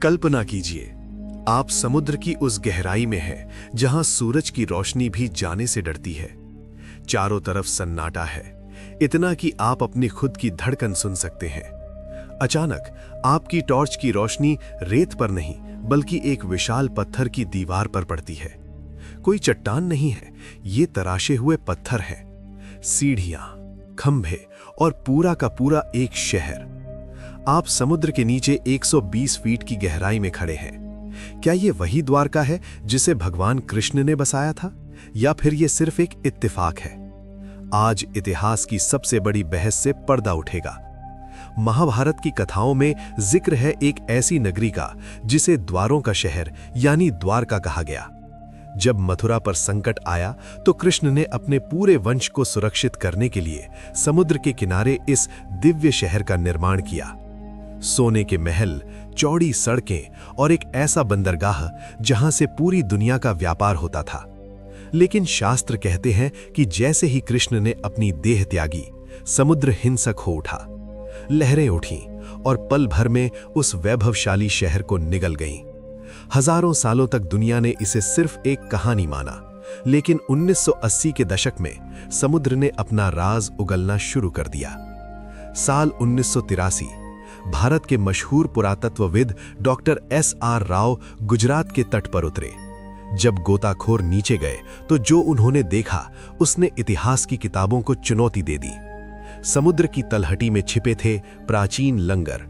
कल्पना कीजिए, आप समुद्र की उस गहराई में हैं जहां सूरज की रोशनी भी जाने से डरती है। चारों तरफ सन्नाटा है, इतना कि आप अपनी खुद की धड़कन सुन सकते हैं। अचानक आपकी टॉर्च की रोशनी रेत पर नहीं बल्कि एक विशाल पत्थर की दीवार पर पड़ती है। कोई चट्टान नहीं है, ये तराशे हुए पत्थर हैं। सीढ़ियां, खंभे और पूरा का पूरा एक शहर। आप समुद्र के नीचे 120 फीट की गहराई में खड़े हैं। क्या ये वही द्वारका है जिसे भगवान कृष्ण ने बसाया था, या फिर ये सिर्फ एक इत्तेफाक है? आज इतिहास की सबसे बड़ी बहस से पर्दा उठेगा। महाभारत की कथाओं में जिक्र है एक ऐसी नगरी का जिसे द्वारों का शहर यानी द्वारका कहा गया। जब मथुरा पर संकट आया तो कृष्ण ने अपने पूरे वंश को सुरक्षित करने के लिए समुद्र के किनारे इस दिव्य शहर का निर्माण किया। सोने के महल, चौड़ी सड़कें और एक ऐसा बंदरगाह जहां से पूरी दुनिया का व्यापार होता था। लेकिन शास्त्र कहते हैं कि जैसे ही कृष्ण ने अपनी देह त्यागी, समुद्र हिंसक हो उठा। लहरें उठीं और पल भर में उस वैभवशाली शहर को निगल गईं। हजारों सालों तक दुनिया ने इसे सिर्फ एक कहानी माना, लेकिन 1980 के दशक में समुद्र ने अपना राज उगलना शुरू कर दिया। साल 1983 भारत के मशहूर पुरातत्वविद डॉक्टर S.R. राव गुजरात के तट पर उतरे। जब गोताखोर नीचे गए तो जो उन्होंने देखा उसने इतिहास की किताबों को चुनौती दे दी। समुद्र की तलहटी में छिपे थे प्राचीन लंगर,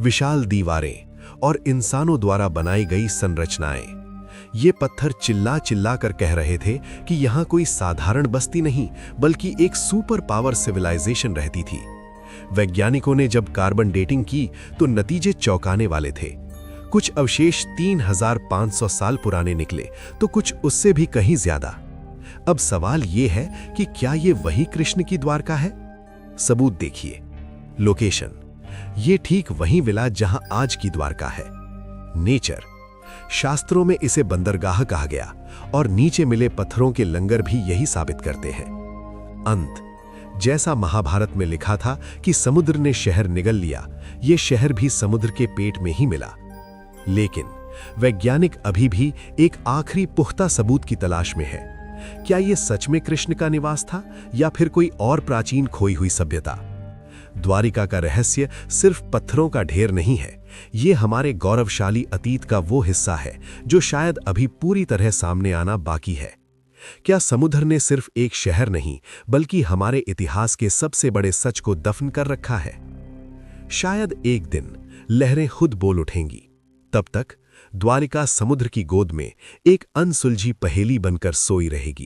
विशाल दीवारें और इंसानों द्वारा बनाई गई संरचनाएं। ये पत्थर चिल्ला चिल्ला कर कह रहे थे कि यहाँ कोई साधारण बस्ती नहीं बल्कि एक सुपर पावर सिविलाइजेशन रहती थी। वैज्ञानिकों ने जब कार्बन डेटिंग की तो नतीजे चौंकाने वाले थे। कुछ अवशेष 3500 साल पुराने निकले तो कुछ उससे भी कहीं ज्यादा। अब सवाल ये है कि क्या ये वही कृष्ण की द्वारका है? सबूत देखिए। लोकेशन, ये ठीक वही विला जहां आज की द्वारका है। नेचर, शास्त्रों में इसे बंदरगाह कहा गया और नीचे मिले पत्थरों के लंगर भी यही साबित करते हैं। अंत, जैसा महाभारत में लिखा था कि समुद्र ने शहर निगल लिया, ये शहर भी समुद्र के पेट में ही मिला। लेकिन वैज्ञानिक अभी भी एक आखिरी पुख्ता सबूत की तलाश में है। क्या ये सच में कृष्ण का निवास था या फिर कोई और प्राचीन खोई हुई सभ्यता? द्वारिका का रहस्य सिर्फ पत्थरों का ढेर नहीं है, ये हमारे गौरवशाली अतीत का वो हिस्सा है जो शायद अभी पूरी तरह सामने आना बाकी है। क्या समुद्र ने सिर्फ एक शहर नहीं बल्कि हमारे इतिहास के सबसे बड़े सच को दफन कर रखा है? शायद एक दिन लहरें खुद बोल उठेंगी। तब तक द्वारिका समुद्र की गोद में एक अनसुलझी पहेली बनकर सोई रहेगी।